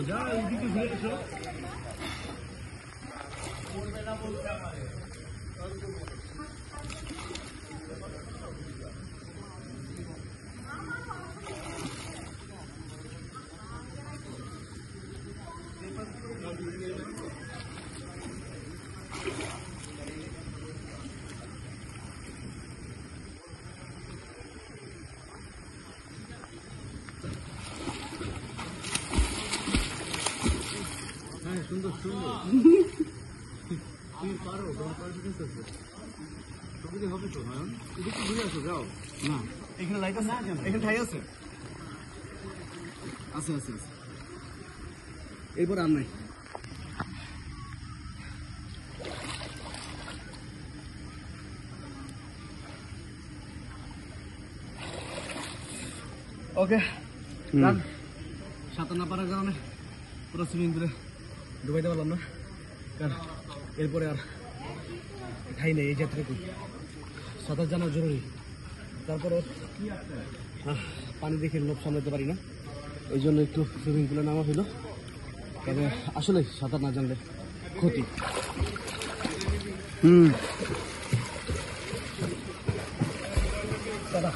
যা এইদিকে ঘুরে এসো। সুন্দর সুন্দর তুমি পারো, তোমার কনফিডেন্স আছে, ছবিতে হবে তো নয়ন। এদিকে ঘুরে আসো, যাও না, এখানে লাইট আছে, এখানে ঠাই আছে, আছে আছে আছে, এরপর আর নাই। ওকে, সাঁতার না পারার কারণে পুরো সুইমিং পুলে ডুবাইতে পারলাম না, কারণ এরপরে আর ঠাই নেই। এই যাত্রাকে সাঁতার জানা জরুরি, তারপরও পানি দেখে লোভ সামলাতে পারি না, ওই জন্য একটু সুইমিং পুলে নামা হইল। তবে আসলে সাঁতার না জানলে ক্ষতি। দাদা